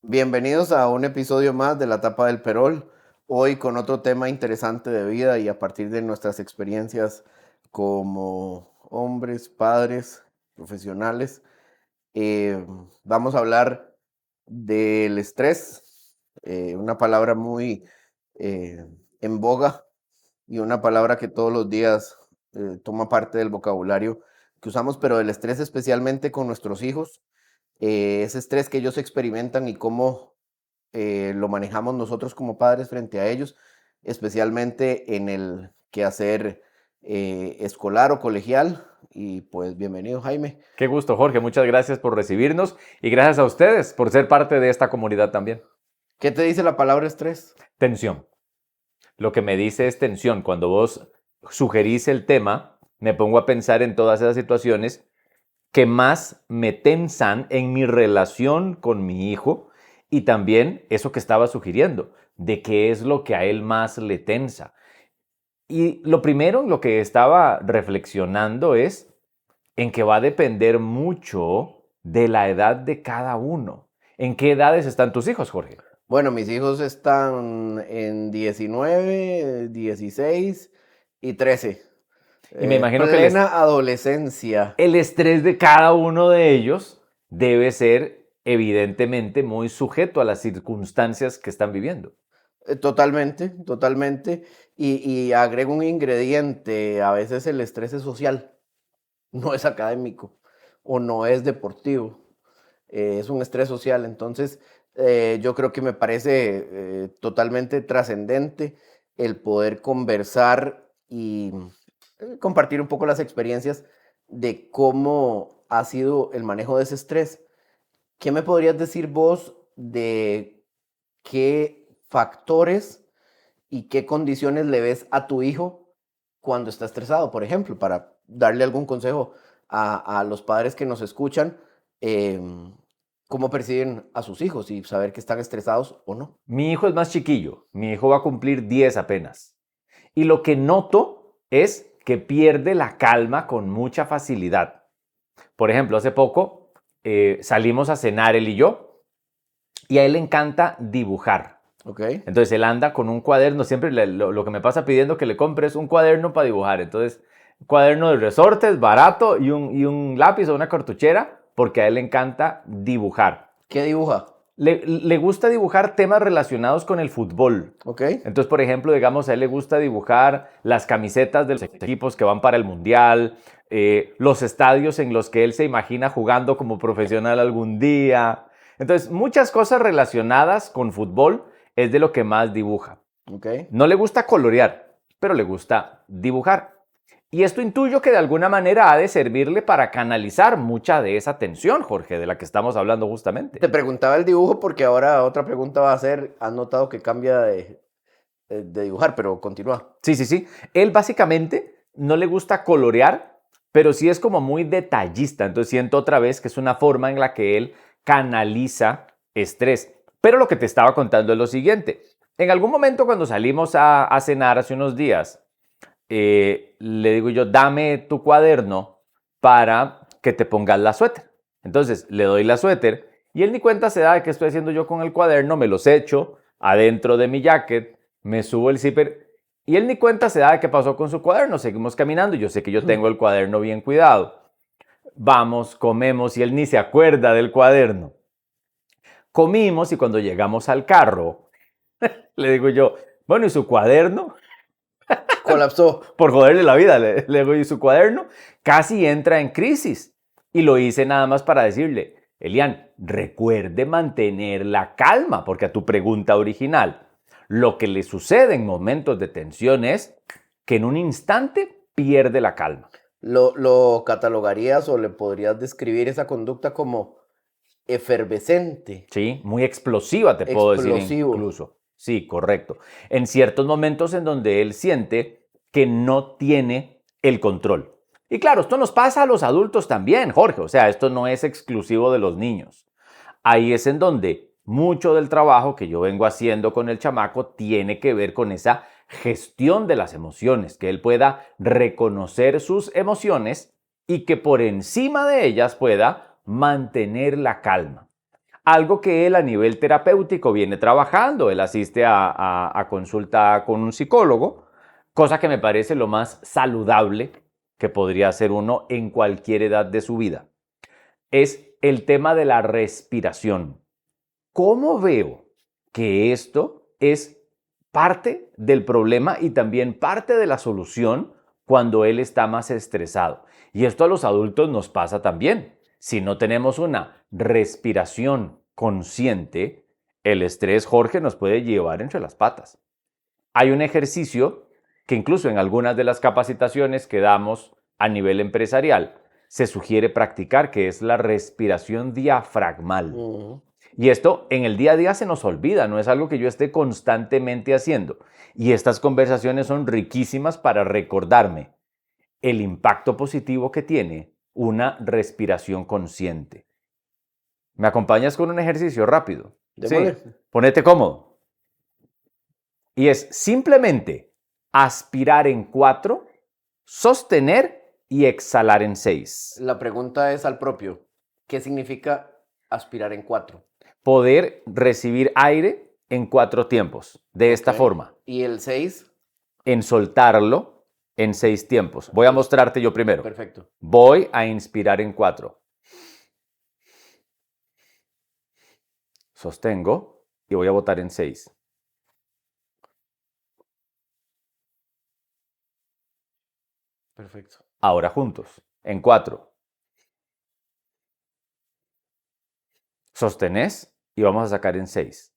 Bienvenidos a un episodio más de La Tapa del Perol, hoy con otro tema interesante de vida y a partir de nuestras experiencias como hombres, padres, profesionales, vamos a hablar del estrés, una palabra muy eh, en boga y una palabra que todos los días toma parte del vocabulario que usamos, pero el estrés especialmente con nuestros hijos, ese estrés que ellos experimentan y cómo lo manejamos nosotros como padres frente a ellos, especialmente en el quehacer escolar o colegial. Y pues bienvenido, Jaime. Qué gusto, Jorge. Muchas gracias por recibirnos y gracias a ustedes por ser parte de esta comunidad también. ¿Qué te dice la palabra estrés? Tensión. Lo que me dice es tensión. Cuando vos sugerís el tema, me pongo a pensar en todas esas situaciones que más me tensan en mi relación con mi hijo y también eso que estaba sugiriendo, de qué es lo que a él más le tensa. Y lo primero, lo que estaba reflexionando es en que va a depender mucho de la edad de cada uno. ¿En qué edades están tus hijos, Jorge? Bueno, mis hijos están en 19, 16 y 13. Y me imagino que Plena adolescencia. el estrés de cada uno de ellos debe ser evidentemente muy sujeto a las circunstancias que están viviendo. Totalmente, totalmente. Y agrego un ingrediente, a veces el estrés es social, no es académico o no es deportivo. Es un estrés social. Entonces, yo creo que me parece totalmente trascendente el poder conversar y compartir un poco las experiencias de cómo ha sido el manejo de ese estrés. ¿Qué me podrías decir vos de qué factores y qué condiciones le ves a tu hijo cuando está estresado, por ejemplo, para darle algún consejo a los padres que nos escuchan? eh, Cómo perciben a sus hijos y saber que están estresados o no. Mi hijo es más chiquillo, mi hijo va a cumplir 10 apenas. Y lo que noto es que pierde la calma con mucha facilidad. Por ejemplo, hace poco salimos a cenar él y yo, y a él le encanta dibujar. Ok. Entonces él anda con un cuaderno, siempre lo que me pasa pidiendo que le compre es un cuaderno para dibujar. Entonces, un cuaderno de resortes, barato, y un lápiz o una cartuchera, porque a él le encanta dibujar. ¿Qué dibuja? Le gusta dibujar temas relacionados con el fútbol. Ok. Entonces, por ejemplo, digamos, a él le gusta dibujar las camisetas de los equipos que van para el mundial, los estadios en los que él se imagina jugando como profesional algún día. Entonces, muchas cosas relacionadas con fútbol es de lo que más dibuja. Ok. No le gusta colorear, pero le gusta dibujar. Y esto intuyo que de alguna manera ha de servirle para canalizar mucha de esa tensión, Jorge, de la que estamos hablando justamente. Te preguntaba el dibujo porque ahora otra pregunta va a ser, ¿has notado que cambia de dibujar? Pero continúa. Sí, sí, sí. Él básicamente no le gusta colorear, pero sí es como muy detallista. Entonces siento otra vez que es una forma en la que él canaliza estrés. Pero lo que te estaba contando es lo siguiente. En algún momento cuando salimos a cenar hace unos días, le digo yo, dame tu cuaderno para que te pongas la suéter. Entonces le doy la suéter y él ni cuenta se da de qué estoy haciendo yo con el cuaderno, me los echo adentro de mi jacket, me subo el zipper y él ni cuenta se da de qué pasó con su cuaderno. Seguimos caminando, yo sé que yo tengo el cuaderno bien cuidado. Vamos, comemos y él ni se acuerda del cuaderno. Comimos y cuando llegamos al carro, le digo yo, bueno, ¿y su cuaderno? Colapsó. Por joderle la vida, le digo, ¿y su cuaderno? Casi entra en crisis. Y lo hice nada más para decirle, Elian, recuerde mantener la calma, porque a tu pregunta original, lo que le sucede en momentos de tensión es que en un instante pierde la calma. ¿Lo catalogarías o le podrías describir esa conducta como efervescente, ¿Sí? Muy explosiva, te puedo decir explosivo? incluso. Sí, correcto. En ciertos momentos en donde él siente que no tiene el control. Y claro, esto nos pasa a los adultos también, Jorge. O sea, esto no es exclusivo de los niños. Ahí es en donde mucho del trabajo que yo vengo haciendo con el chamaco tiene que ver con esa gestión de las emociones, que él pueda reconocer sus emociones y que por encima de ellas pueda mantener la calma. Algo que él a nivel terapéutico viene trabajando. Él asiste a consulta con un psicólogo, cosa que me parece lo más saludable que podría hacer uno en cualquier edad de su vida. Es el tema de la respiración. ¿Cómo veo que esto es parte del problema y también parte de la solución cuando él está más estresado? Y esto a los adultos nos pasa también. Si no tenemos una respiración consciente, el estrés, Jorge, nos puede llevar entre las patas. Hay un ejercicio que incluso en algunas de las capacitaciones que damos a nivel empresarial se sugiere practicar, que es la respiración diafragmal. Y esto en el día a día se nos olvida, no es algo que yo esté constantemente haciendo. Y estas conversaciones son riquísimas para recordarme el impacto positivo que tiene una respiración consciente. ¿Me acompañas con un ejercicio rápido? Démosle. Sí, ponete cómodo. Y es simplemente aspirar en 4, sostener y exhalar en 6. La pregunta es al propio, ¿qué significa aspirar en 4? Poder recibir aire en 4 tiempos, de esta forma. ¿Y el 6? En soltarlo en 6 tiempos. Voy a mostrarte yo primero. Perfecto. Voy a inspirar en 4. Sostengo y voy a botar en 6. Perfecto. Ahora juntos, en 4. Sostenés y vamos a sacar en 6.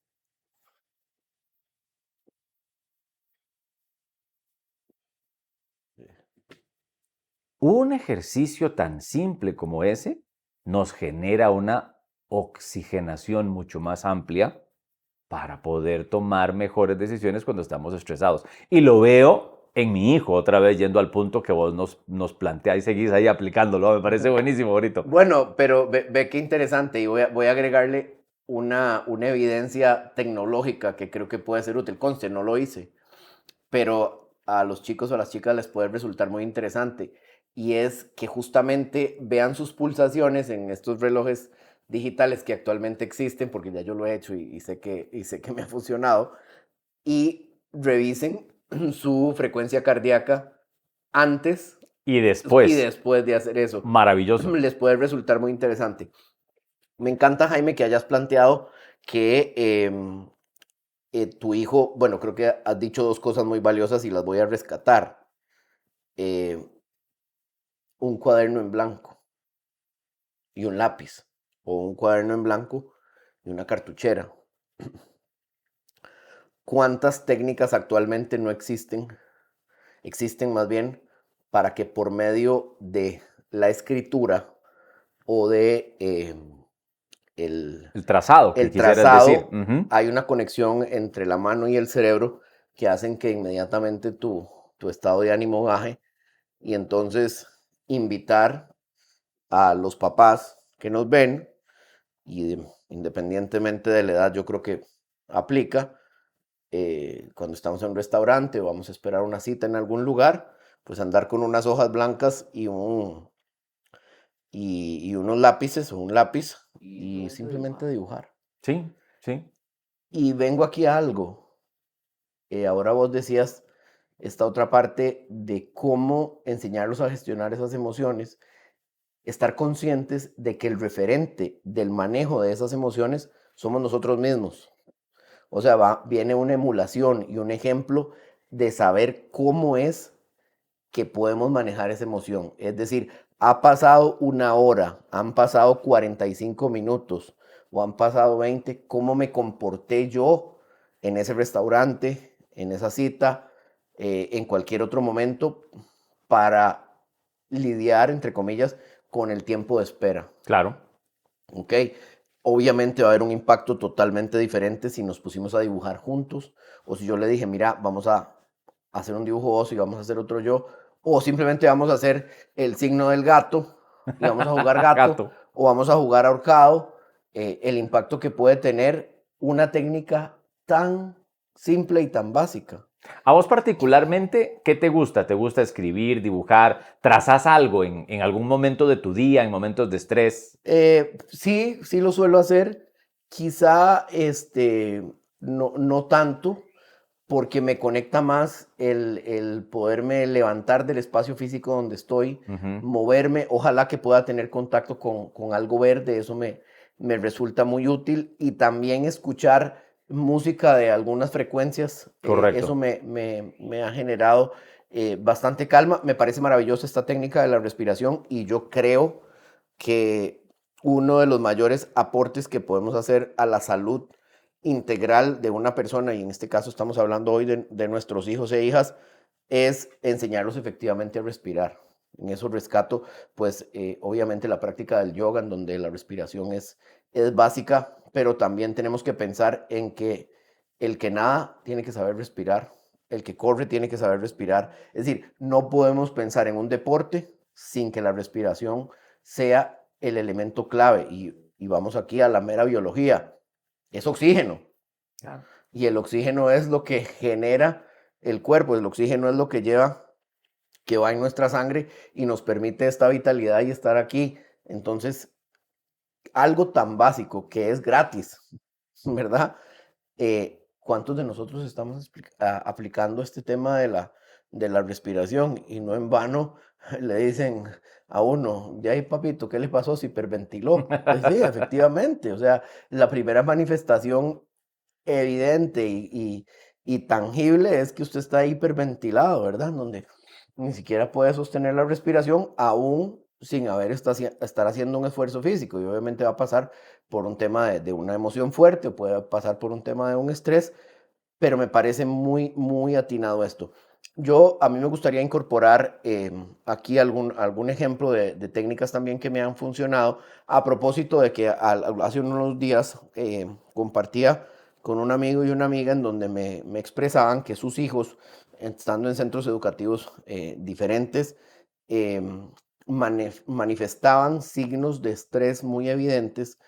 Un ejercicio tan simple como ese nos genera una oxigenación mucho más amplia para poder tomar mejores decisiones cuando estamos estresados. Y lo veo en mi hijo, otra vez yendo al punto que vos nos planteáis y seguís ahí aplicándolo. Me parece buenísimo, bonito. Bueno, pero ve qué interesante y voy a agregarle una evidencia tecnológica que creo que puede ser útil. Conste, no lo hice, pero a los chicos o a las chicas les puede resultar muy interesante. Y es que justamente vean sus pulsaciones en estos relojes digitales que actualmente existen, porque ya yo lo he hecho y sé que me ha funcionado, y revisen su frecuencia cardíaca antes Y después. y después de hacer eso. Maravilloso. Les puede resultar muy interesante. Me encanta, Jaime, que hayas planteado que tu hijo, bueno, creo que has dicho 2 cosas muy valiosas y las voy a rescatar. Un cuaderno en blanco y un lápiz, o un cuaderno en blanco y una cartuchera. ¿Cuántas técnicas actualmente no existen? Existen más bien para que por medio de la escritura o de el trazado, que el quisieras trazado, decir. hay una conexión entre la mano y el cerebro que hacen que inmediatamente tu estado de ánimo baje, y entonces invitar a los papás que nos ven, y independientemente de la edad, yo creo que aplica, cuando estamos en un restaurante o vamos a esperar una cita en algún lugar, pues andar con unas hojas blancas y unos lápices o un lápiz y simplemente dibujar. Sí, sí. Y vengo aquí a algo. Ahora vos decías esta otra parte de cómo enseñarlos a gestionar esas emociones, estar conscientes de que el referente del manejo de esas emociones somos nosotros mismos. O sea, viene una emulación y un ejemplo de saber cómo es que podemos manejar esa emoción. Es decir, ha pasado 1 hora, han pasado 45 minutos o han pasado 20, ¿cómo me comporté yo en ese restaurante, en esa cita, en cualquier otro momento para lidiar, entre comillas, con el tiempo de espera? Claro. ¿Ok? Obviamente va a haber un impacto totalmente diferente si nos pusimos a dibujar juntos, o si yo le dije, mira, vamos a hacer un dibujo vos y vamos a hacer otro yo, o simplemente vamos a hacer el signo del gato y vamos a jugar gato, o vamos a jugar ahorcado. El impacto que puede tener una técnica tan simple y tan básica. A vos particularmente, ¿qué te gusta? ¿Te gusta escribir, dibujar? ¿Trazas algo en algún momento de tu día, en momentos de estrés? Sí lo suelo hacer. Quizá no tanto, porque me conecta más el poderme levantar del espacio físico donde estoy, Ujú. moverme, ojalá que pueda tener contacto con algo verde, eso me resulta muy útil, y también escuchar música de algunas frecuencias, eso Correcto. me ha generado bastante calma. Me parece maravillosa esta técnica de la respiración, y yo creo que uno de los mayores aportes que podemos hacer a la salud integral de una persona, y en este caso estamos hablando hoy de nuestros hijos e hijas, es enseñarlos efectivamente a respirar. En eso rescato, pues obviamente la práctica del yoga, en donde la respiración es básica, pero también tenemos que pensar en que el que nada tiene que saber respirar, el que corre tiene que saber respirar. Es decir, no podemos pensar en un deporte sin que la respiración sea el elemento clave. Y vamos aquí a la mera biología, es oxígeno. Claro. Y el oxígeno es lo que genera el cuerpo, el oxígeno es lo que lleva, que va en nuestra sangre y nos permite esta vitalidad y estar aquí. Entonces, algo tan básico que es gratis, ¿verdad? ¿Cuántos de nosotros estamos aplicando este tema de la respiración? Y no en vano le dicen a uno, de ahí papito, ¿qué le pasó? Se hiperventiló. Sí, efectivamente, o sea, la primera manifestación evidente y tangible es que usted está hiperventilado, ¿verdad? Donde ni siquiera puede sostener la respiración aún sin estar haciendo un esfuerzo físico, y obviamente va a pasar por un tema de una emoción fuerte, o puede pasar por un tema de un estrés, pero me parece muy, muy atinado esto. A mí me gustaría incorporar aquí algún ejemplo de técnicas también que me han funcionado, a propósito de que hace unos días compartía con un amigo y una amiga en donde me expresaban que sus hijos, estando en centros educativos diferentes, eh, manifestaban signos de estrés muy evidentes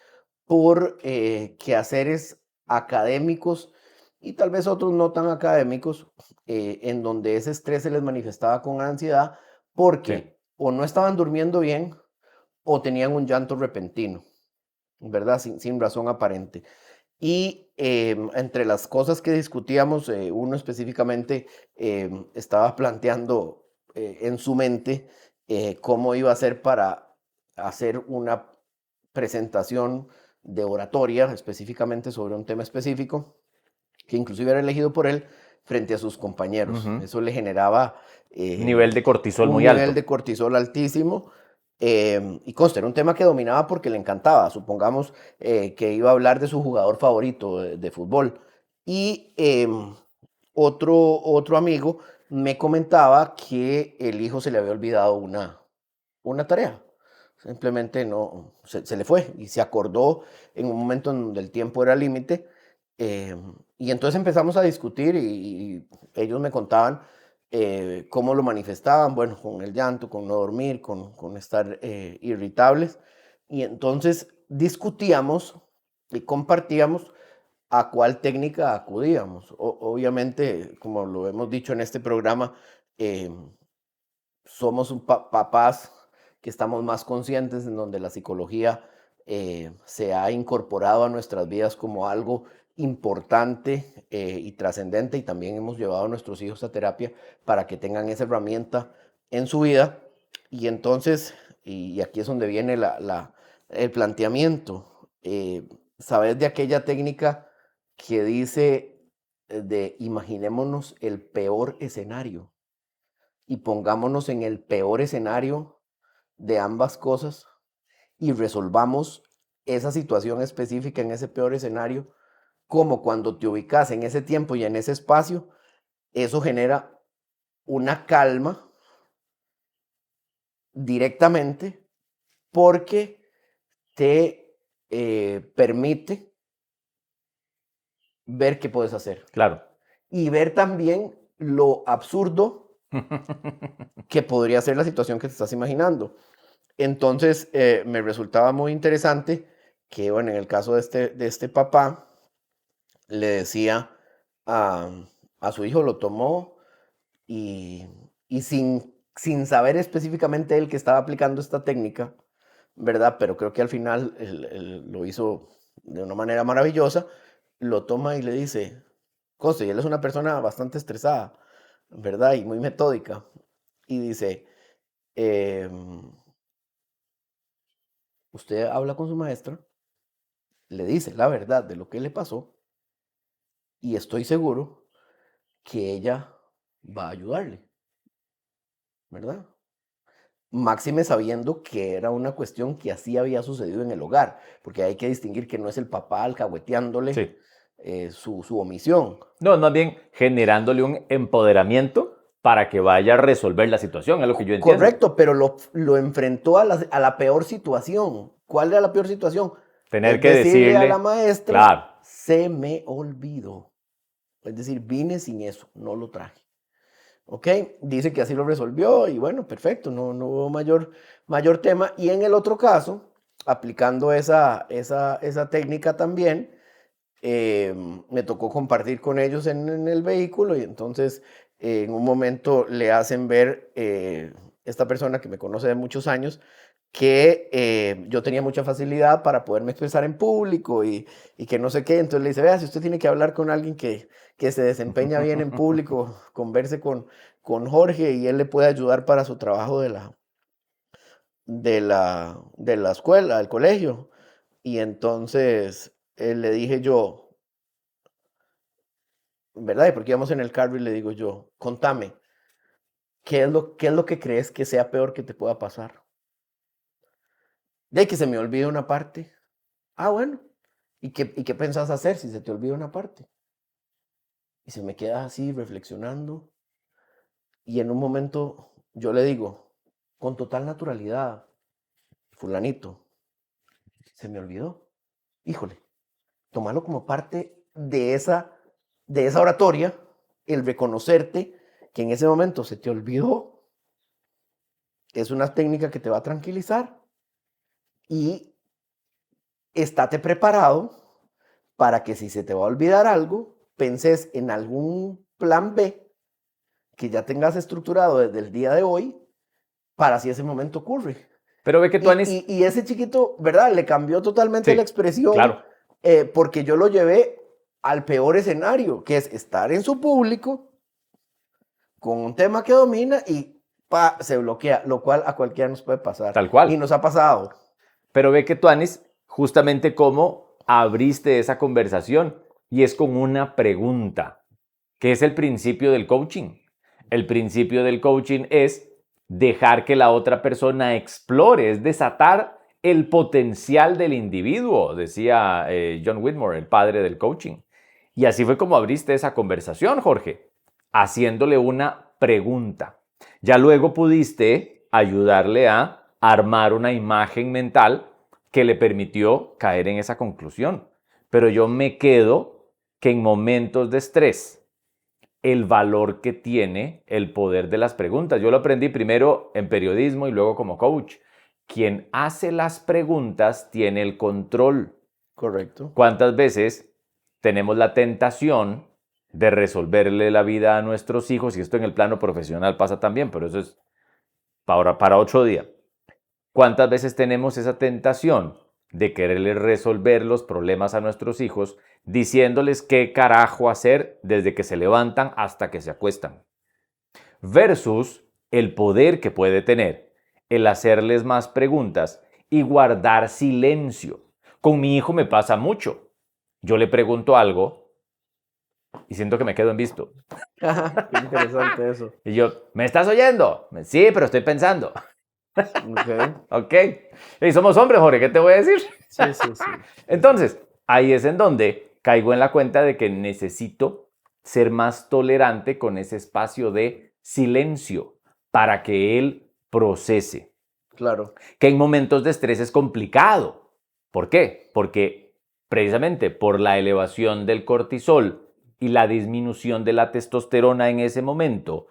por quehaceres académicos, y tal vez otros no tan académicos, en donde ese estrés se les manifestaba con ansiedad, Sí. porque o no estaban durmiendo bien o tenían un llanto repentino, ¿verdad? Sin razón aparente. Y entre las cosas que discutíamos, uno específicamente estaba planteando en su mente cómo iba a ser para hacer una presentación de oratoria específicamente sobre un tema específico, que inclusive era elegido por él frente a sus compañeros. Ujú. Eso le generaba Nivel de cortisol un muy nivel alto. de cortisol altísimo. Y consta, era un tema que dominaba porque le encantaba. Supongamos que iba a hablar de su jugador favorito de fútbol. Y otro amigo me comentaba que el hijo se le había olvidado una tarea. Simplemente no, se le fue y se acordó en un momento en donde el tiempo era límite. Y entonces empezamos a discutir, y ellos me contaban cómo lo manifestaban, bueno, con el llanto, con no dormir, con estar irritables. Y entonces discutíamos y compartíamos a cuál técnica acudíamos. Obviamente, como lo hemos dicho en este programa, eh, somos papás que estamos más conscientes, en donde la psicología se ha incorporado a nuestras vidas como algo importante y trascendente, y también hemos llevado a nuestros hijos a terapia para que tengan esa herramienta en su vida. Y entonces, y aquí es donde viene el planteamiento, ¿sabes de aquella técnica que dice de imaginémonos el peor escenario? Y pongámonos en el peor escenario de ambas cosas y resolvamos esa situación específica en ese peor escenario, como cuando te ubicas en ese tiempo y en ese espacio, eso genera una calma directamente, porque te permite ver qué puedes hacer Claro. y ver también lo absurdo que podría ser la situación que te estás imaginando. Entonces, me resultaba muy interesante que, bueno, en el caso de este papá, le decía a, a su hijo, lo tomó, y, y sin saber específicamente él que estaba aplicando esta técnica, ¿verdad? Pero creo que al final él lo hizo de una manera maravillosa, lo toma y le dice, José, y él es una persona bastante estresada, ¿verdad? Y muy metódica. Y dice, usted habla con su maestra, le dice la verdad de lo que le pasó y estoy seguro que ella va a ayudarle, ¿verdad? Máxime sabiendo que era una cuestión que así había sucedido en el hogar, porque hay que distinguir que no es el papá alcahueteándole Sí. su omisión. No, más bien generándole un empoderamiento para que vaya a resolver la situación, es lo que yo entiendo. Correcto, pero lo enfrentó a la peor situación. ¿Cuál era la peor situación? Tener Es que decirle a la decirle, maestra, claro, se me olvidó. Es decir, vine sin eso, no lo traje. ¿Ok? Dice que así lo resolvió y bueno, perfecto, no hubo mayor tema. Y en el otro caso, aplicando esa técnica también, me tocó compartir con ellos en el vehículo y entonces en un momento le hacen ver esta persona que me conoce de muchos años que yo tenía mucha facilidad para poderme expresar en público y que no sé qué. Entonces le dice, vea, si usted tiene que hablar con alguien que se desempeña bien en público, converse con Jorge y él le puede ayudar para su trabajo de la escuela, del colegio. Y entonces le dije yo, ¿verdad? Y porque íbamos en el carro y le digo yo, contame, qué es lo que crees que sea peor que te pueda pasar? De que se me olvide una parte. Ah, bueno. ¿Y qué pensás hacer si se te olvida una parte? Y se me queda así reflexionando. Y en un momento yo le digo, con total naturalidad, fulanito, se me olvidó. Híjole, tómalo como parte de esa oratoria, el reconocerte que en ese momento se te olvidó. Es una técnica que te va a tranquilizar y estate preparado para que si se te va a olvidar algo, penses en algún plan B que ya tengas estructurado desde el día de hoy para si ese momento ocurre. pero ve que tú, Anis, Y ese chiquito, ¿verdad? Le cambió totalmente la sí, expresión claro. porque yo lo llevé al peor escenario, que es estar en su público con un tema que domina y se bloquea, lo cual a cualquiera nos puede pasar. Tal cual. Y nos ha pasado. Pero ve que tú, Anis, justamente cómo abriste esa conversación y es con una pregunta, que es el principio del coaching. El principio del coaching es dejar que la otra persona explore, es desatar el potencial del individuo, decía John Whitmore, el padre del coaching. Y así fue como abriste esa conversación, Jorge, haciéndole una pregunta. Ya luego pudiste ayudarle a armar una imagen mental que le permitió caer en esa conclusión. Pero yo me quedo que en momentos de estrés, el valor que tiene el poder de las preguntas. Yo lo aprendí primero en periodismo y luego como coach. Quien hace las preguntas tiene el control. Correcto. ¿Cuántas veces tenemos la tentación de resolverle la vida a nuestros hijos? Y esto en el plano profesional pasa también, pero eso es para otro día. ¿Cuántas veces tenemos esa tentación de quererle resolver los problemas a nuestros hijos diciéndoles qué carajo hacer desde que se levantan hasta que se acuestan? Versus el poder que puede tener el hacerles más preguntas y guardar silencio. Con mi hijo me pasa mucho. Yo le pregunto algo y siento que me quedo en visto. Qué interesante eso. Y yo, ¿me estás oyendo? Sí, pero estoy pensando. Okay. Ok. Y somos hombres, Jorge, ¿qué te voy a decir? Sí, sí, sí. Entonces, ahí es en donde caigo en la cuenta de que necesito ser más tolerante con ese espacio de silencio para que él procese. Claro. Que en momentos de estrés es complicado. ¿Por qué? Porque precisamente por la elevación del cortisol y la disminución de la testosterona en ese momento,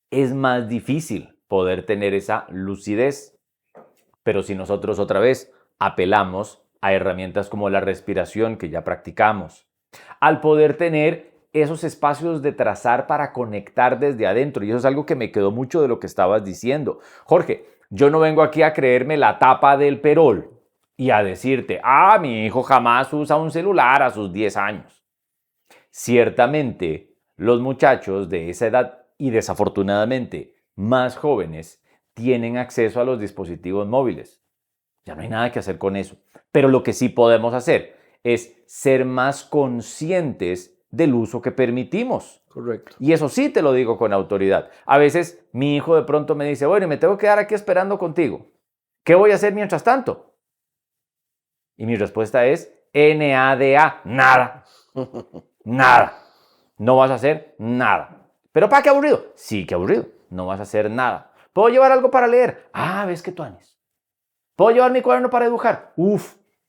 es más difícil poder tener esa lucidez. Pero si nosotros otra vez apelamos a herramientas como la respiración que ya practicamos, al poder tener esos espacios de trazar para conectar desde adentro, y eso es algo que me quedó mucho de lo que estabas diciendo. Jorge, yo no vengo aquí a creerme la tapa del perol. y a decirte, mi hijo jamás usa un celular a sus 10 años. Ciertamente, los muchachos de esa edad y desafortunadamente más jóvenes tienen acceso a los dispositivos móviles. Ya no hay nada que hacer con eso. Pero lo que sí podemos hacer es ser más conscientes del uso que permitimos. Correcto. Y eso sí te lo digo con autoridad. A veces mi hijo de pronto me dice, bueno, y me tengo que quedar aquí esperando contigo. ¿Qué voy a hacer mientras tanto? Y mi respuesta es NADA, nada. Nada. No vas a hacer nada. ¿Pero para qué aburrido? Sí, qué aburrido. No vas a hacer nada. ¿Puedo llevar algo para leer? ¿Ves qué tuanes? ¿Puedo llevar mi cuaderno para dibujar?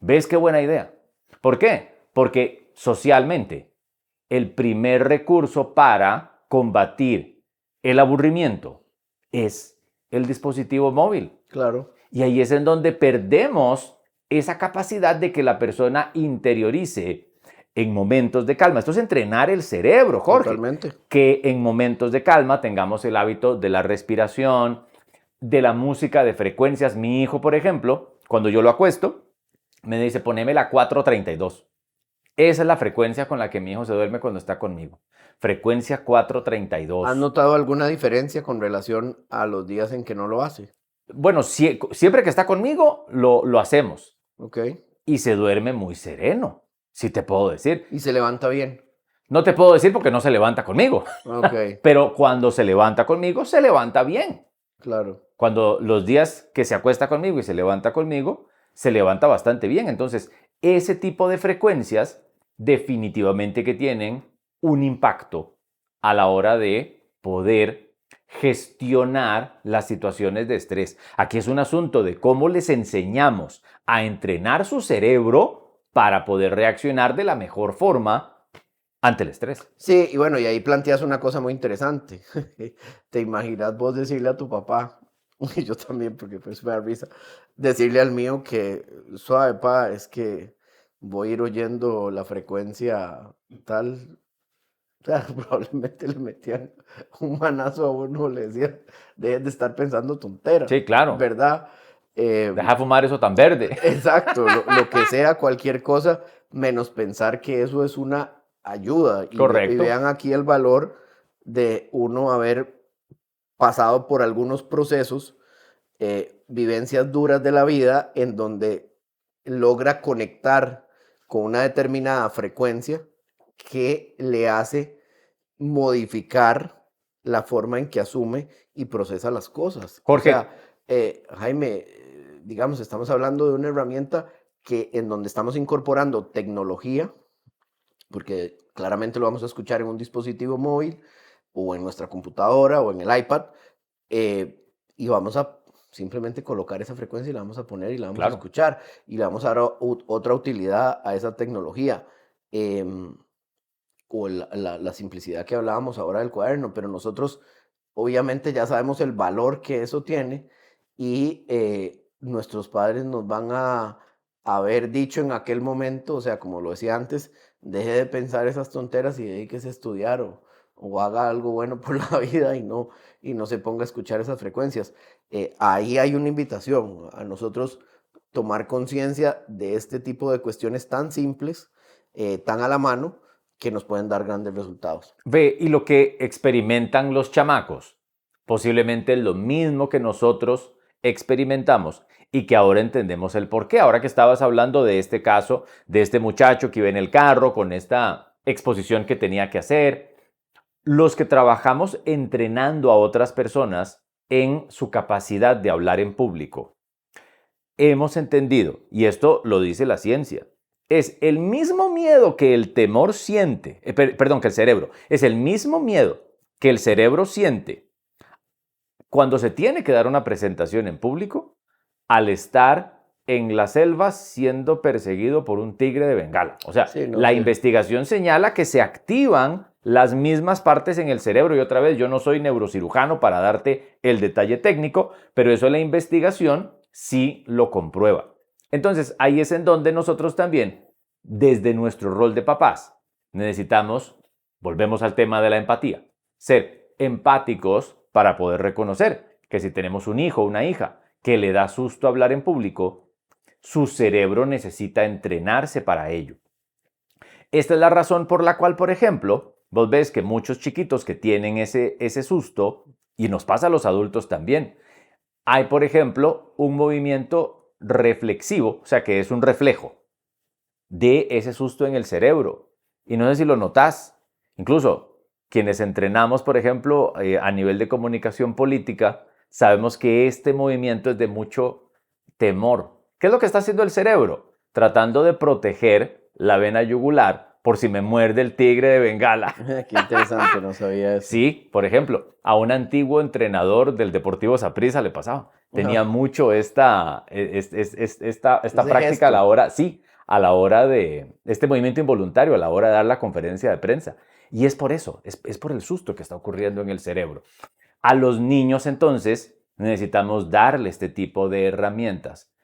¿Ves qué buena idea? ¿Por qué? Porque socialmente el primer recurso para combatir el aburrimiento es el dispositivo móvil. Claro. Y ahí es en donde perdemos esa capacidad de que la persona interiorice en momentos de calma. Esto es entrenar el cerebro, Jorge. Totalmente. Que en momentos de calma tengamos el hábito de la respiración, de la música de frecuencias. Mi hijo, por ejemplo, cuando yo lo acuesto, me dice, poneme la 432. Esa es la frecuencia con la que mi hijo se duerme cuando está conmigo. Frecuencia 432. ¿Has notado alguna diferencia con relación a los días en que no lo hace? Bueno, siempre que está conmigo, lo hacemos. Ok. Y se duerme muy sereno, si te puedo decir. ¿Y se levanta bien? No te puedo decir porque no se levanta conmigo. Ok. Pero cuando se levanta conmigo, se levanta bien. Claro. Cuando los días que se acuesta conmigo y se levanta conmigo, se levanta bastante bien. Entonces, ese tipo de frecuencias definitivamente que tienen un impacto a la hora de poder gestionar las situaciones de estrés. Aquí es un asunto de cómo les enseñamos a entrenar su cerebro para poder reaccionar de la mejor forma ante el estrés. Sí, y bueno, y ahí planteas una cosa muy interesante. ¿Te imaginas vos decirle a tu papá, y yo también, porque pues me da risa, decirle al mío que, suave, pa, es que voy a ir oyendo la frecuencia tal? O sea, probablemente le metían un manazo a uno, le decían, dejen de estar pensando tonteras. Sí, claro. ¿Verdad? Deja fumar eso tan verde. Exacto, lo que sea, cualquier cosa, menos pensar que eso es una ayuda. Correcto. Y vean aquí el valor de uno haber pasado por algunos procesos, vivencias duras de la vida, en donde logra conectar con una determinada frecuencia que le hace modificar la forma en que asume y procesa las cosas. Jorge. O sea, Jaime, digamos, estamos hablando de una herramienta que en donde estamos incorporando tecnología, porque claramente lo vamos a escuchar en un dispositivo móvil o en nuestra computadora o en el iPad, y vamos a simplemente colocar esa frecuencia y la vamos a poner y la vamos a escuchar y le vamos a dar otra utilidad a esa tecnología. O la simplicidad que hablábamos ahora del cuaderno, pero nosotros obviamente ya sabemos el valor que eso tiene y nuestros padres nos van a haber dicho en aquel momento, o sea, como lo decía antes, deje de pensar esas tonteras y dedíquese a estudiar o haga algo bueno por la vida y no se ponga a escuchar esas frecuencias. Ahí hay una invitación a nosotros tomar conciencia de este tipo de cuestiones tan simples, tan a la mano, que nos pueden dar grandes resultados. Ve, y lo que experimentan los chamacos, posiblemente es lo mismo que nosotros experimentamos y que ahora entendemos el por qué. Ahora que estabas hablando de este caso, de este muchacho que iba en el carro con esta exposición que tenía que hacer, los que trabajamos entrenando a otras personas en su capacidad de hablar en público, hemos entendido, y esto lo dice la ciencia, es el mismo miedo que el temor siente, que el cerebro, es el mismo miedo que el cerebro siente cuando se tiene que dar una presentación en público al estar en la selva siendo perseguido por un tigre de Bengala. O sea, investigación señala que se activan las mismas partes en el cerebro. Y otra vez, yo no soy neurocirujano para darte el detalle técnico, pero eso la investigación sí lo comprueba. Entonces, ahí es en donde nosotros también, desde nuestro rol de papás, necesitamos, volvemos al tema de la empatía, ser empáticos para poder reconocer que si tenemos un hijo o una hija que le da susto hablar en público, su cerebro necesita entrenarse para ello. Esta es la razón por la cual, por ejemplo, vos ves que muchos chiquitos que tienen ese susto, y nos pasa a los adultos también, hay, por ejemplo, un movimiento reflexivo, o sea, que es un reflejo de ese susto en el cerebro. Y no sé si lo notás. Incluso quienes entrenamos, por ejemplo, a nivel de comunicación política, sabemos que este movimiento es de mucho temor. ¿Qué es lo que está haciendo el cerebro? Tratando de proteger la vena yugular por si me muerde el tigre de Bengala. Qué interesante, no sabía eso. Sí, por ejemplo, a un antiguo entrenador del Deportivo Saprissa le pasaba. Tenía mucho esta práctica gesto. a la hora, sí, a la hora de este movimiento involuntario, a la hora de dar la conferencia de prensa. Y es por eso, es por el susto que está ocurriendo en el cerebro. A los niños, entonces, necesitamos darle este tipo de herramientas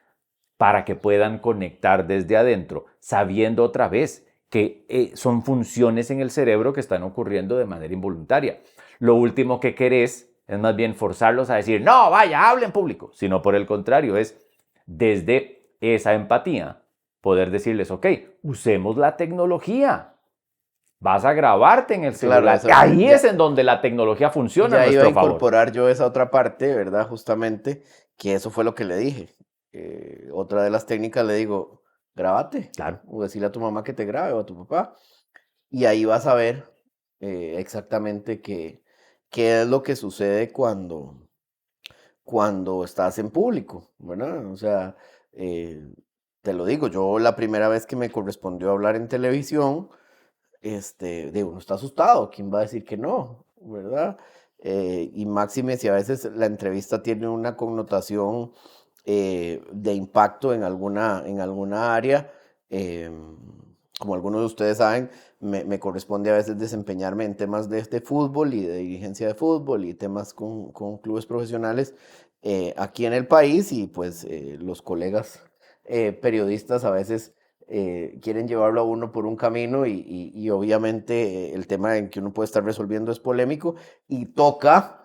para que puedan conectar desde adentro, sabiendo otra vez que son funciones en el cerebro que están ocurriendo de manera involuntaria. Lo último que querés es más bien forzarlos a decir, no, vaya, hable en público, sino por el contrario, es desde esa empatía poder decirles, ok, usemos la tecnología. Vas a grabarte en el celular. Claro, Ahí es en donde la tecnología funciona a ya iba a nuestro favor. incorporar yo esa otra parte, ¿verdad? Justamente, que eso fue lo que le dije. Otra de las técnicas le digo, grábate. Claro. O decirle a tu mamá que te grabe o a tu papá. Y ahí vas a ver exactamente qué es lo que sucede cuando estás en público, ¿verdad? O sea, te lo digo, yo la primera vez que me correspondió hablar en televisión, digo, uno está asustado, ¿quién va a decir que no? ¿Verdad? Y máxime si a veces la entrevista tiene una connotación de impacto en alguna área, como algunos de ustedes saben, me corresponde a veces desempeñarme en temas de fútbol y de dirigencia de fútbol y temas con clubes profesionales aquí en el país y pues los colegas periodistas a veces quieren llevarlo a uno por un camino y obviamente el tema en que uno puede estar resolviendo es polémico y toca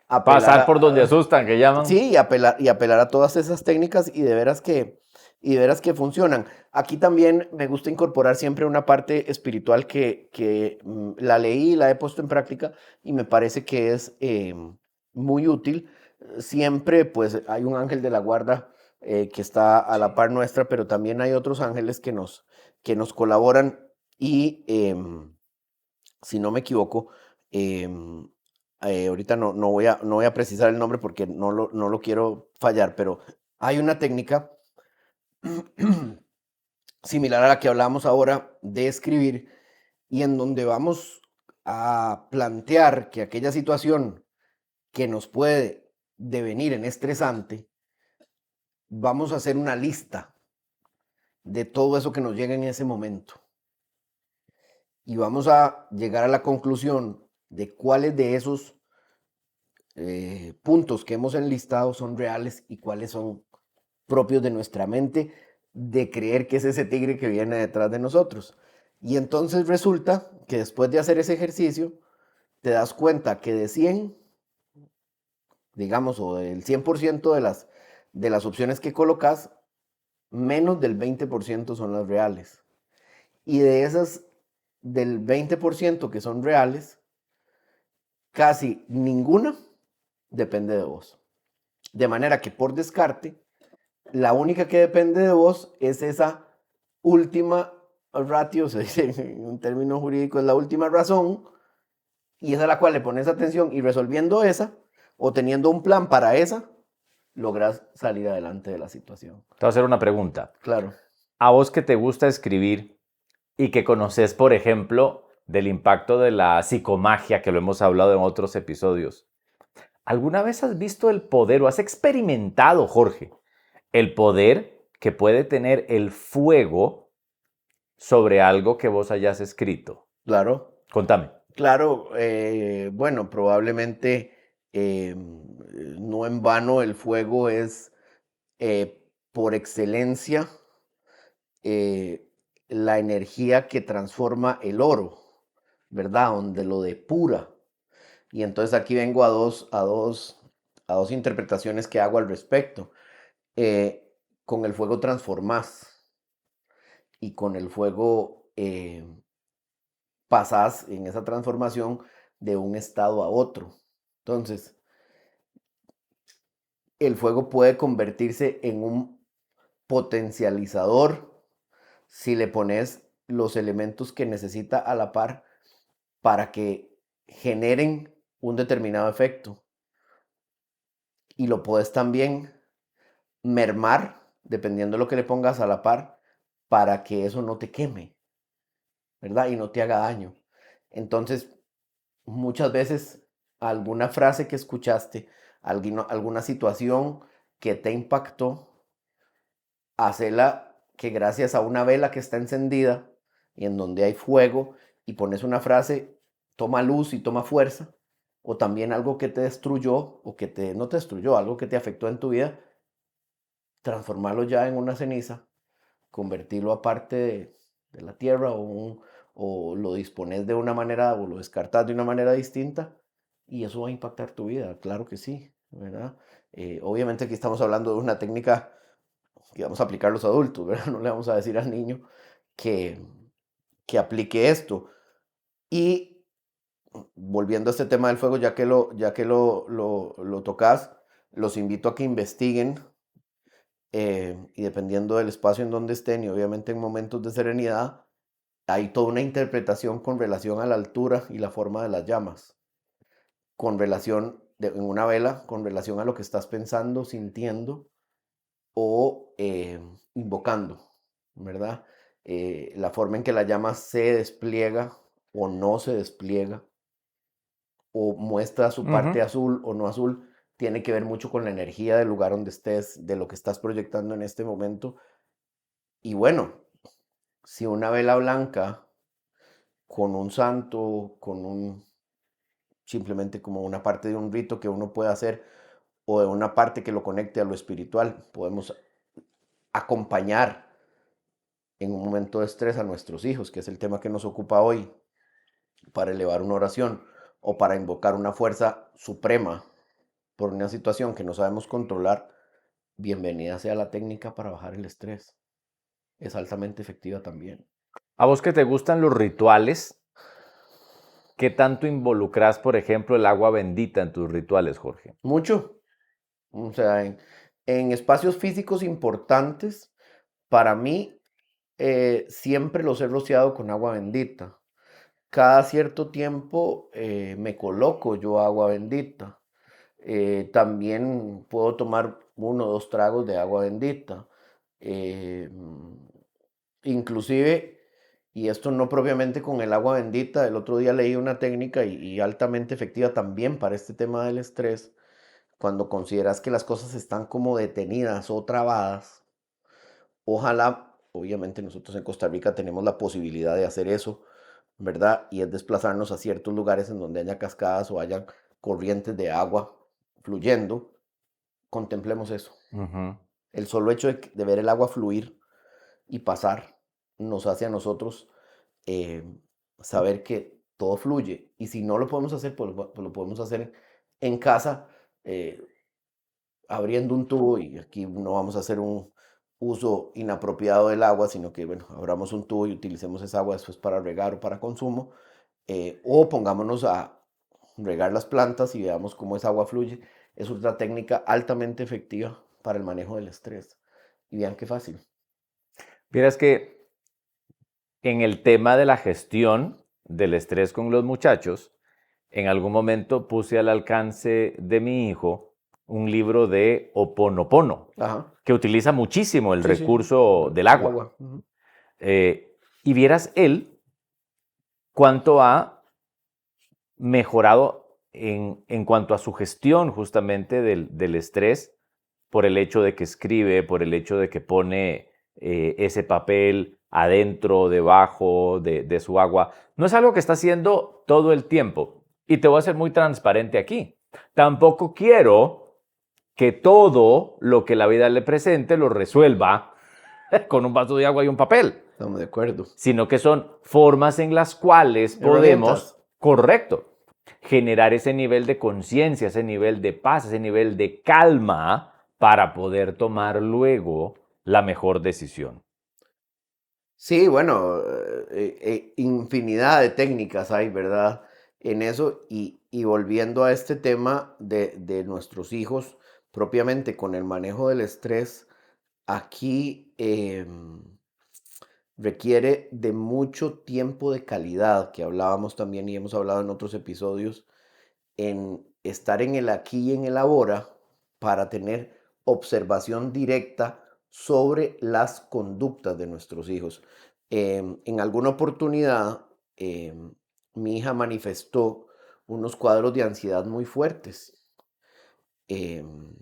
Pasar por donde asustan, que llaman. Sí, y apelar a todas esas técnicas y de veras que funcionan. Aquí también me gusta incorporar siempre una parte espiritual que la leí y la he puesto en práctica y me parece que es muy útil. Siempre pues hay un ángel de la guarda que está a la par nuestra, pero también hay otros ángeles que nos colaboran y si no me equivoco, ahorita no voy a precisar el nombre porque no lo quiero fallar, pero hay una técnica similar a la que hablamos ahora de escribir y en donde vamos a plantear que aquella situación que nos puede devenir en estresante, vamos a hacer una lista de todo eso que nos llega en ese momento. Y vamos a llegar a la conclusión de cuáles de esos puntos que hemos enlistado son reales y cuáles son propios de nuestra mente de creer que es ese tigre que viene detrás de nosotros. Y entonces resulta que después de hacer ese ejercicio, te das cuenta que de 100, digamos, o del 100% de las opciones que colocas, menos del 20% son las reales. Y de esas, del 20% que son reales, casi ninguna depende de vos. De manera que por descarte, la única que depende de vos es esa última ratio, se dice en un término jurídico, es la última razón, y es a la cual le pones atención y resolviendo esa, o teniendo un plan para esa, logras salir adelante de la situación. Te voy a hacer una pregunta. Claro. A vos que te gusta escribir y que conoces, por ejemplo, del impacto de la psicomagia, que lo hemos hablado en otros episodios, ¿alguna vez has visto el poder o has experimentado, Jorge, el poder que puede tener el fuego sobre algo que vos hayas escrito? Claro. Contame. Claro, bueno, probablemente no en vano el fuego es por excelencia la energía que transforma el oro, ¿verdad? Donde lo depura. Y entonces aquí vengo a dos interpretaciones que hago al respecto. con el fuego transformás y con el fuego pasás en esa transformación de un estado a otro. Entonces, el fuego puede convertirse en un potencializador si le pones los elementos que necesita a la par para que generen un determinado efecto. Y lo puedes también mermar, dependiendo de lo que le pongas a la par, para que eso no te queme, ¿verdad? Y no te haga daño. Entonces, muchas veces alguna frase que escuchaste, alguna situación que te impactó, hacela que gracias a una vela que está encendida y en donde hay fuego y pones una frase, toma luz y toma fuerza, o también algo que te destruyó o no te destruyó, algo que te afectó en tu vida, transformarlo ya en una ceniza, convertirlo aparte de la tierra o lo dispones de una manera o lo descartas de una manera distinta y eso va a impactar tu vida, claro que sí, ¿verdad? Obviamente aquí estamos hablando de una técnica que vamos a aplicar los adultos, ¿verdad? No le vamos a decir al niño que, que aplique esto. Y volviendo a este tema del fuego, ya que lo tocas, los invito a que investiguen y dependiendo del espacio en donde estén y obviamente en momentos de serenidad, hay toda una interpretación con relación a la altura y la forma de las llamas, en una vela, con relación a lo que estás pensando, sintiendo o invocando, ¿verdad? La forma en que la llama se despliega o no se despliega, o muestra su parte azul o no azul, tiene que ver mucho con la energía del lugar donde estés, de lo que estás proyectando en este momento. Y bueno, si una vela blanca con un santo, simplemente como una parte de un rito que uno puede hacer, o de una parte que lo conecte a lo espiritual, podemos acompañar en un momento de estrés a nuestros hijos, que es el tema que nos ocupa hoy, para elevar una oración o para invocar una fuerza suprema por una situación que no sabemos controlar, bienvenida sea la técnica para bajar el estrés. Es altamente efectiva también. ¿A vos que te gustan los rituales? ¿Qué tanto involucras, por ejemplo, el agua bendita en tus rituales, Jorge? Mucho. O sea, en espacios físicos importantes, para mí, siempre los he rociado con agua bendita. Cada cierto tiempo me coloco yo agua bendita. También puedo tomar 1 o 2 tragos de agua bendita. Eh, Inclusive, y esto no propiamente con el agua bendita, el otro día leí una técnica y altamente efectiva también para este tema del estrés, cuando consideras que las cosas están como detenidas o trabadas. Ojalá, obviamente nosotros en Costa Rica tenemos la posibilidad de hacer eso, ¿verdad? Y es desplazarnos a ciertos lugares en donde haya cascadas o haya corrientes de agua fluyendo. Contemplemos eso. El solo hecho de ver el agua fluir y pasar nos hace a nosotros saber que todo fluye. Y si no lo podemos hacer, pues lo podemos hacer en casa, eh, abriendo un tubo, y aquí no vamos a hacer un uso inapropiado del agua, sino que, bueno, abramos un tubo y utilicemos esa agua después para regar o para consumo, o pongámonos a regar las plantas y veamos cómo esa agua fluye. Es otra técnica altamente efectiva para el manejo del estrés. Y vean qué fácil. Vieras que en el tema de la gestión del estrés con los muchachos, en algún momento puse al alcance de mi hijo un libro de Ho'oponopono, Ajá. que utiliza muchísimo el Sí, recurso sí. del agua. Y vieras él cuánto ha mejorado en cuanto a su gestión justamente del estrés, por el hecho de que escribe, por el hecho de que pone ese papel adentro, debajo de su agua. No es algo que está haciendo todo el tiempo. Y te voy a ser muy transparente aquí. Tampoco quiero que todo lo que la vida le presente lo resuelva con un vaso de agua y un papel. Estamos de acuerdo. Sino que son formas en las cuales podemos, correcto, generar ese nivel de conciencia, ese nivel de paz, ese nivel de calma para poder tomar luego la mejor decisión? Sí, bueno, infinidad de técnicas hay, ¿verdad? En eso y volviendo a este tema de nuestros hijos, propiamente con el manejo del estrés, aquí requiere de mucho tiempo de calidad, que hablábamos también y hemos hablado en otros episodios, en estar en el aquí y en el ahora para tener observación directa sobre las conductas de nuestros hijos. En alguna oportunidad, mi hija manifestó unos cuadros de ansiedad muy fuertes em,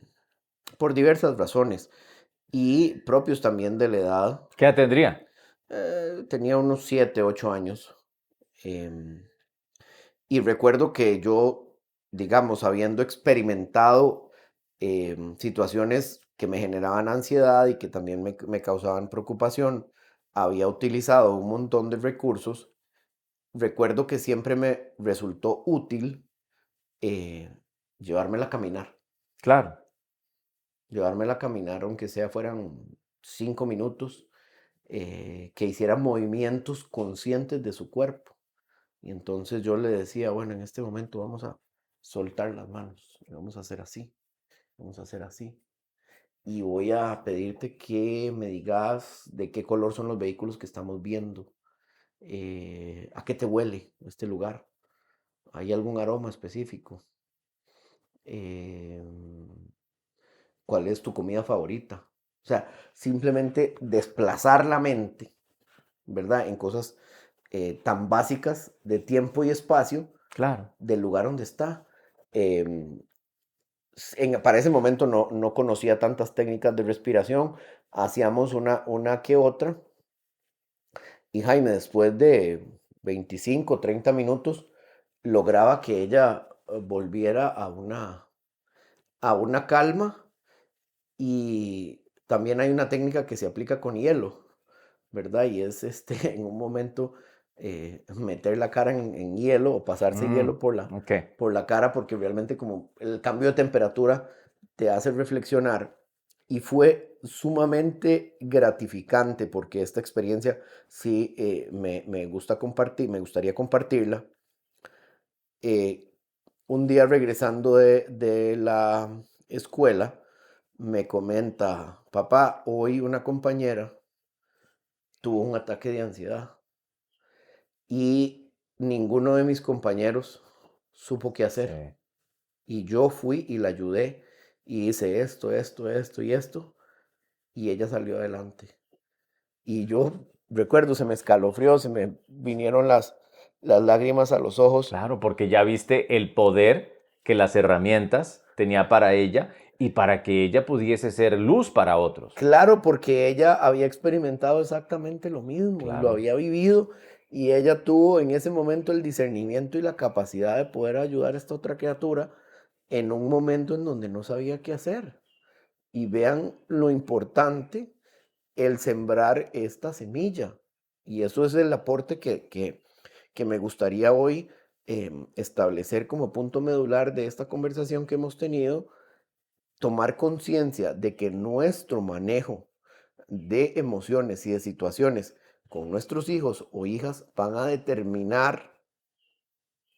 por diversas razones y propios también de la edad. ¿Qué edad tendría? Tenía unos 7, 8 años. em, Y recuerdo que yo, digamos, habiendo experimentado situaciones que me generaban ansiedad y que también me causaban preocupación, había utilizado un montón de recursos. Recuerdo que siempre me resultó útil eh, llevármela a caminar, Claro. llevármela a caminar, aunque sea fueran 5 minutos, que hiciera movimientos conscientes de su cuerpo. Y entonces yo le decía, bueno, en este momento vamos a soltar las manos, y vamos a hacer así, vamos a hacer así. Y voy a pedirte que me digas de qué color son los vehículos que estamos viendo, a qué te huele este lugar, hay algún aroma específico, Em, cuál es tu comida favorita. O sea, simplemente desplazar la mente, ¿verdad? En cosas tan básicas de tiempo y espacio Claro. del lugar donde está. Em, para ese momento no conocía tantas técnicas de respiración, hacíamos una que otra, y Jaime, después de 25, 30 minutos, lograba que ella volviera a una calma, y también hay una técnica que se aplica con hielo, ¿verdad? Y es en un momento meter la cara en hielo o pasarse hielo por la, Ok. por la cara, porque realmente como el cambio de temperatura te hace reflexionar. Y fue sumamente gratificante porque esta experiencia sí me gusta compartir, me gustaría compartirla. Eh, un día regresando de la escuela, me comenta, papá, hoy una compañera tuvo un ataque de ansiedad y ninguno de mis compañeros supo qué Sí. hacer. Y yo fui y la ayudé y hice esto, esto, esto y esto, y ella salió adelante. Y yo recuerdo, se me escalofrió, se me vinieron las lágrimas a los ojos. Claro, porque ya viste el poder que las herramientas tenía para ella y para que ella pudiese ser luz para otros. Claro, porque ella había experimentado exactamente lo mismo y lo Claro. había vivido, y ella tuvo en ese momento el discernimiento y la capacidad de poder ayudar a esta otra criatura en un momento en donde no sabía qué hacer. Y vean lo importante el sembrar esta semilla. Y eso es el aporte que me gustaría hoy establecer como punto medular de esta conversación que hemos tenido, tomar conciencia de que nuestro manejo de emociones y de situaciones con nuestros hijos o hijas van a determinar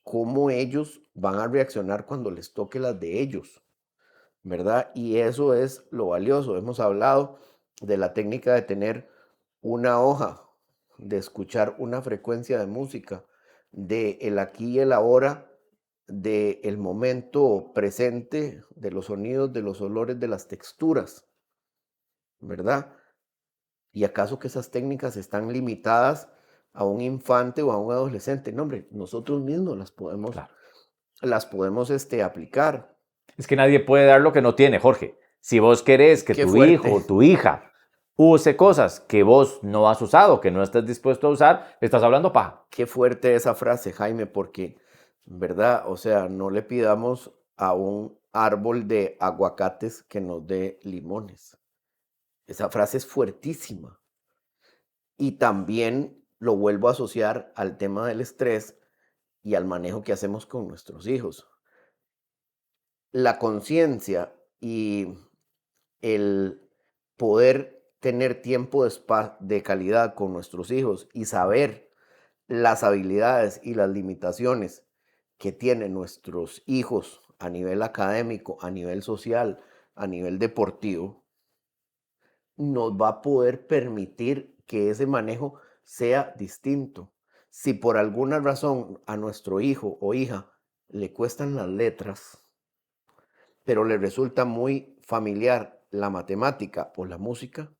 cómo ellos van a reaccionar cuando les toque las de ellos, ¿verdad? Y eso es lo valioso. Hemos hablado de la técnica de tener una hoja, de escuchar una frecuencia de música, de el aquí y el ahora, de el momento presente, de los sonidos, de los olores, de las texturas, ¿verdad? ¿Y acaso que esas técnicas están limitadas a un infante o a un adolescente? No, hombre, nosotros mismos Claro. las podemos aplicar. Es que nadie puede dar lo que no tiene, Jorge. Si vos querés que Qué tu hijo fuerte, o tu hija use cosas que vos no has usado, que no estás dispuesto a usar, estás hablando paja. qué fuerte esa frase, Jaime, porque, ¿verdad? O sea, no le pidamos a un árbol de aguacates que nos dé limones. Esa frase es fuertísima. Y también lo vuelvo a asociar al tema del estrés y al manejo que hacemos con nuestros hijos. La conciencia y el poder tener tiempo de calidad con nuestros hijos y saber las habilidades y las limitaciones que tienen nuestros hijos a nivel académico, a nivel social, a nivel deportivo, nos va a poder permitir que ese manejo sea distinto. Si por alguna razón a nuestro hijo o hija le cuestan las letras, pero le resulta muy familiar la matemática o la música,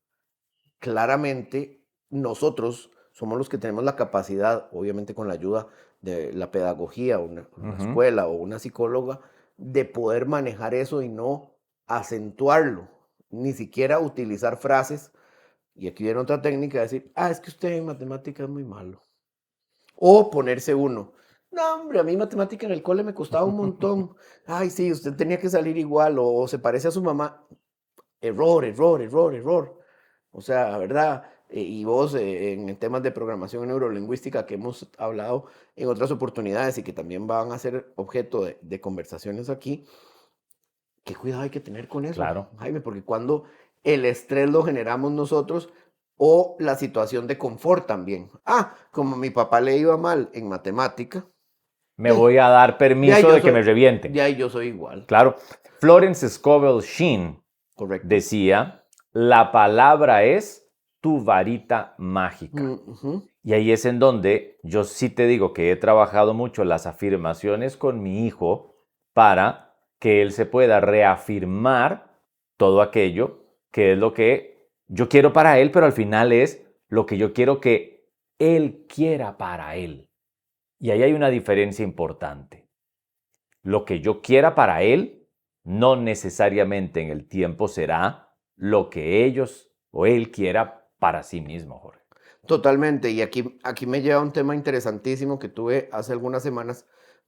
claramente nosotros somos los que tenemos la capacidad, obviamente con la ayuda de la pedagogía, una escuela o una psicóloga, de poder manejar eso y no acentuarlo, ni siquiera utilizar frases. Y aquí viene otra técnica de decir, es que usted en matemática es muy malo. O ponerse uno, no, hombre, a mí matemática en el cole me costaba un montón. Ay, sí, usted tenía que salir igual o se parece a su mamá. Error, error, error, error. O sea, ¿verdad? Y vos en temas de programación neurolingüística que hemos hablado en otras oportunidades y que también van a ser objeto de conversaciones aquí, ¿qué cuidado hay que tener con eso, Claro. Jaime? Porque cuando el estrés lo generamos nosotros o la situación de confort también. Como a mi papá le iba mal en matemática, Me voy a dar permiso de que me de revienten. ahí yo soy igual. Claro. Florence Scovel Sheen Correcto. decía, la palabra es tu varita mágica. Ujú. Y ahí es en donde yo sí te digo que he trabajado mucho las afirmaciones con mi hijo para que él se pueda reafirmar todo aquello que es lo que yo quiero para él, pero al final es lo que yo quiero que él quiera para él. Y ahí hay una diferencia importante. Lo que yo quiera para él no necesariamente en el tiempo será lo que ellos o él quiera para sí mismo, Jorge. Totalmente, y aquí me lleva un tema interesantísimo que tuve hace algunas semanas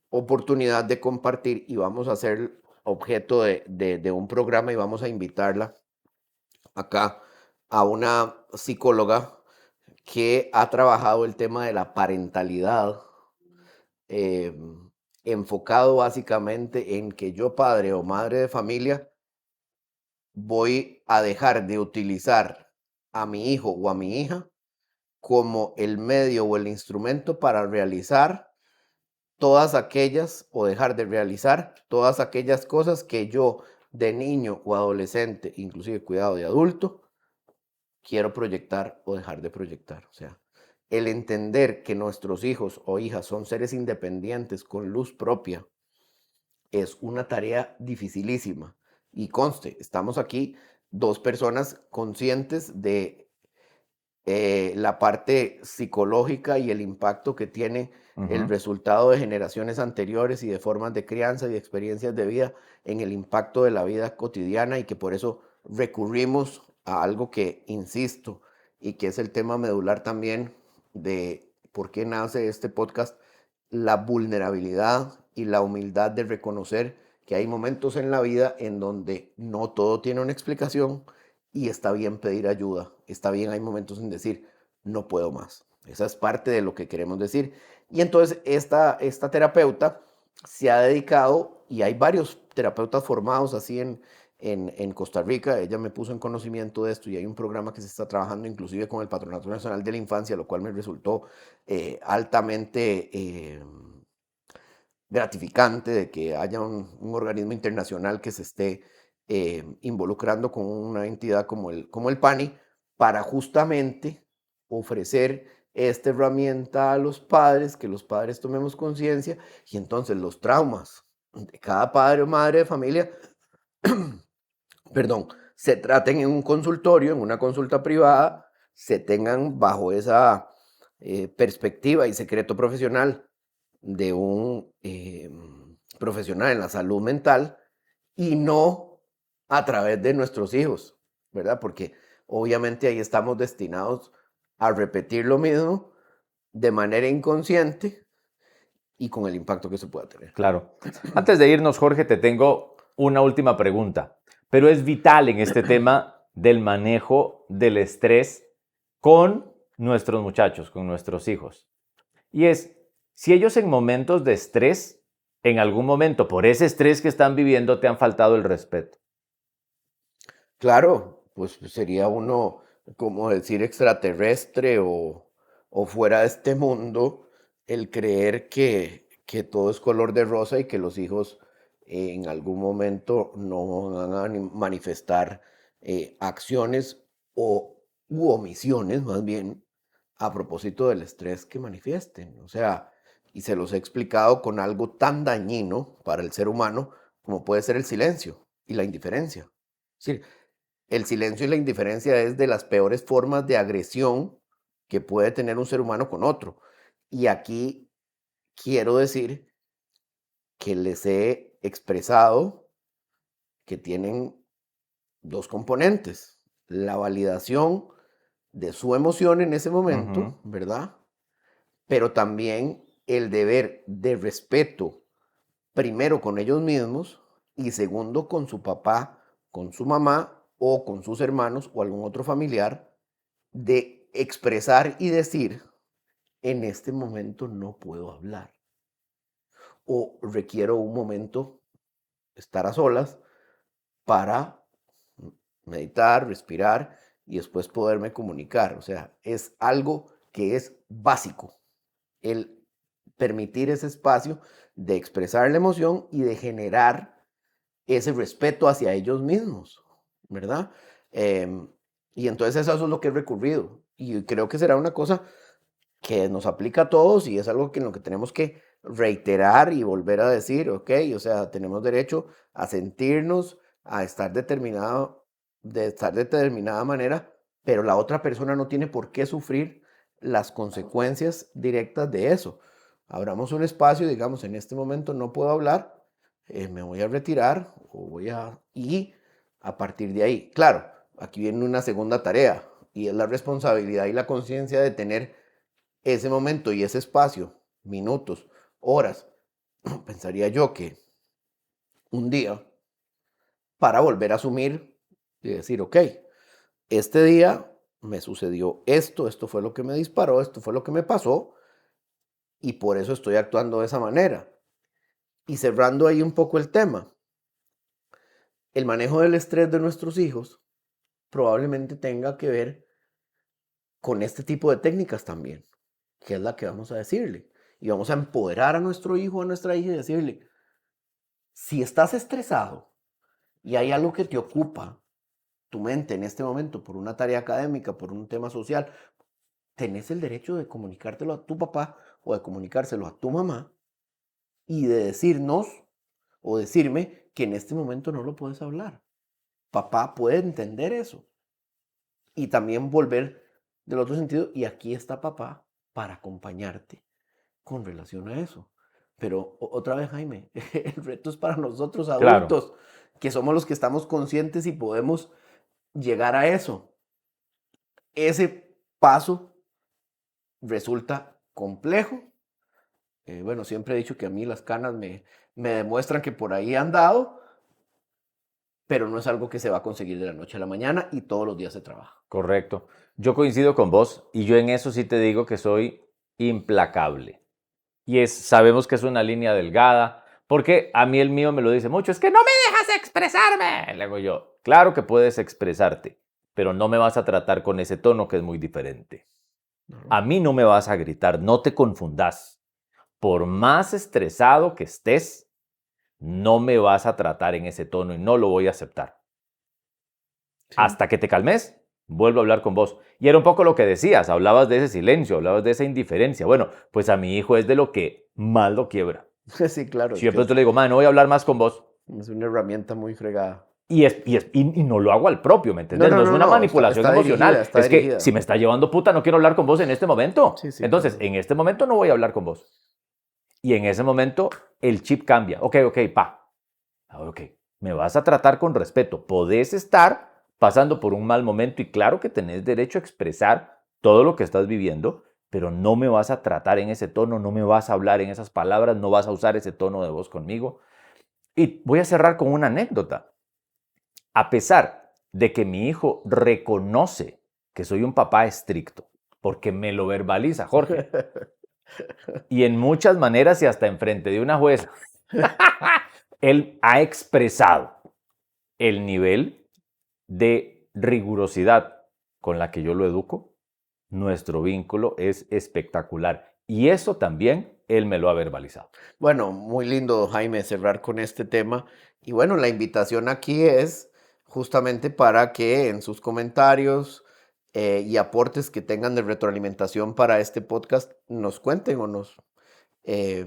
oportunidad de compartir y vamos a hacer objeto de un programa y vamos a invitarla acá a una psicóloga que ha trabajado el tema de la parentalidad, eh, enfocado básicamente en que yo, padre o madre de familia, voy a dejar de utilizar a mi hijo o a mi hija como el medio o el instrumento para realizar todas aquellas o dejar de realizar todas aquellas cosas que yo de niño o adolescente, inclusive cuidado de adulto, quiero proyectar o dejar de proyectar. O sea, el entender que nuestros hijos o hijas son seres independientes con luz propia es una tarea dificilísima. Y conste, estamos aquí dos personas conscientes de la parte psicológica y el impacto que tiene el resultado de generaciones anteriores y de formas de crianza y de experiencias de vida en el impacto de la vida cotidiana y que por eso recurrimos a algo que, insisto, y que es el tema medular también de por qué nace este podcast, la vulnerabilidad y la humildad de reconocer que hay momentos en la vida en donde no todo tiene una explicación y está bien pedir ayuda, está bien, hay momentos en decir, no puedo más. Esa es parte de lo que queremos decir. Y entonces esta terapeuta se ha dedicado, y hay varios terapeutas formados así en Costa Rica, ella me puso en conocimiento de esto y hay un programa que se está trabajando inclusive con el Patronato Nacional de la Infancia, lo cual me resultó altamente gratificante de que haya un organismo internacional que se esté involucrando con una entidad como el PANI para justamente ofrecer esta herramienta a los padres, que los padres tomemos conciencia y entonces los traumas de cada padre o madre de familia, perdón, se traten en un consultorio, en una consulta privada, se tengan bajo esa perspectiva y secreto profesional de un profesional en la salud mental y no a través de nuestros hijos, ¿verdad? Porque obviamente ahí estamos destinados a repetir lo mismo de manera inconsciente y con el impacto que se pueda tener. Claro. Antes de irnos, Jorge, te tengo una última pregunta, pero es vital en este tema del manejo del estrés con nuestros muchachos, con nuestros hijos. Y es, si ellos en momentos de estrés, en algún momento, por ese estrés que están viviendo, te han faltado el respeto. Claro, pues sería uno como decir extraterrestre o fuera de este mundo, el creer que todo es color de rosa y que los hijos en algún momento no van a manifestar acciones u omisiones, más bien, a propósito del estrés que manifiesten. O sea, y se los he explicado con algo tan dañino para el ser humano como puede ser el silencio y la indiferencia. Es decir, el silencio y la indiferencia es de las peores formas de agresión que puede tener un ser humano con otro. Y aquí quiero decir que les he expresado que tienen dos componentes. La validación de su emoción en ese Ujú. momento, ¿verdad? Pero también el deber de respeto, primero con ellos mismos y segundo con su papá, con su mamá o con sus hermanos o algún otro familiar, de expresar y decir, en este momento no puedo hablar o requiero un momento estar a solas para meditar, respirar y después poderme comunicar. O sea, es algo que es básico, el permitir ese espacio de expresar la emoción y de generar ese respeto hacia ellos mismos, ¿verdad? Em, y entonces eso es lo que he recurrido. Y creo que será una cosa que nos aplica a todos y es algo que en lo que tenemos que reiterar y volver a decir, ok, o sea, tenemos derecho a sentirnos, a estar de estar de determinada manera, pero la otra persona no tiene por qué sufrir las consecuencias directas de eso. Abramos un espacio, digamos, en este momento no puedo hablar, me voy a retirar y a partir de ahí, claro, aquí viene una segunda tarea y es la responsabilidad y la conciencia de tener ese momento y ese espacio, minutos, horas, pensaría yo que un día para volver a asumir y decir, ok, este día me sucedió esto, esto fue lo que me disparó, esto fue lo que me pasó y por eso estoy actuando de esa manera. Y cerrando ahí un poco el tema, el manejo del estrés de nuestros hijos probablemente tenga que ver con este tipo de técnicas también, que es la que vamos a decirle. Y vamos a empoderar a nuestro hijo o a nuestra hija y decirle, si estás estresado y hay algo que te ocupa tu mente en este momento por una tarea académica, por un tema social, tenés el derecho de comunicártelo a tu papá o de comunicárselo a tu mamá y de decirnos o decirme que en este momento no lo puedes hablar. Papá puede entender eso. Y también volver del otro sentido, y aquí está papá para acompañarte con relación a eso. Pero otra vez, Jaime, el reto es para nosotros Claro, adultos, que somos los que estamos conscientes y podemos llegar a eso. Ese paso resulta complejo. Bueno, siempre he dicho que a mí las canas me demuestran que por ahí han dado, pero no es algo que se va a conseguir de la noche a la mañana y todos los días se trabaja. correcto. Yo coincido con vos y yo en eso sí te digo que soy implacable. Y sabemos que es una línea delgada, porque a mí el mío me lo dice mucho, es que no me dejas expresarme. Le digo yo, claro que puedes expresarte, pero no me vas a tratar con ese tono que es muy diferente. ¿No? A mí no me vas a gritar, no te confundas. Por más estresado que estés, no me vas a tratar en ese tono y no lo voy a aceptar. Sí. Hasta que te calmes, vuelvo a hablar con vos. Y era un poco lo que decías, hablabas de ese silencio, hablabas de esa indiferencia. Bueno, pues a mi hijo es de lo que más lo quiebra. Sí, claro, Si es yo de que pronto le digo, no voy a hablar más con vos. es una herramienta muy fregada. Y no lo hago al propio, ¿me No, entendés? no, No es no, una no, manipulación está dirigida, emocional. está Es que si dirigida. me está llevando puta, no quiero hablar con vos en este momento. Sí, sí, Entonces, claro. en este momento no voy a hablar con vos. Y en ese momento el chip cambia. Ok, ok, pa. Ok, me vas a tratar con respeto. Podés estar pasando por un mal momento y claro que tenés derecho a expresar todo lo que estás viviendo, pero no me vas a tratar en ese tono, no me vas a hablar en esas palabras, no vas a usar ese tono de voz conmigo. Y voy a cerrar con una anécdota. A pesar de que mi hijo reconoce que soy un papá estricto, porque me lo verbaliza, Jorge, y en muchas maneras y hasta enfrente de una jueza, él ha expresado el nivel de rigurosidad con la que yo lo educo, nuestro vínculo es espectacular. Y eso también él me lo ha verbalizado. Bueno, muy lindo, Jaime, cerrar con este tema. Y bueno, la invitación aquí es justamente para que en sus comentarios y aportes que tengan de retroalimentación para este podcast nos cuenten o nos eh,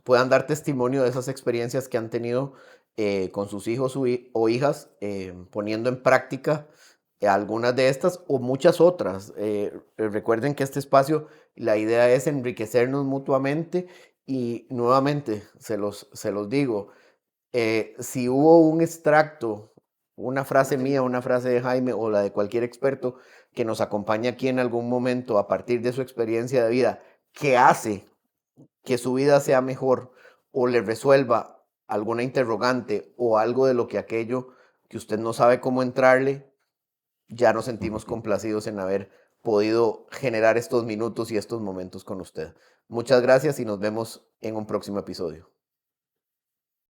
puedan dar testimonio de esas experiencias que han tenido con sus hijos o hijas, poniendo en práctica algunas de estas o muchas otras. Recuerden que este espacio, la idea es enriquecernos mutuamente y nuevamente se los digo, si hubo un extracto, una frase mía, una frase de Jaime o la de cualquier experto que nos acompaña aquí en algún momento a partir de su experiencia de vida, que hace que su vida sea mejor o le resuelva alguna interrogante o algo de lo que aquello que usted no sabe cómo entrarle, ya nos sentimos complacidos en haber podido generar estos minutos y estos momentos con usted. Muchas gracias y nos vemos en un próximo episodio.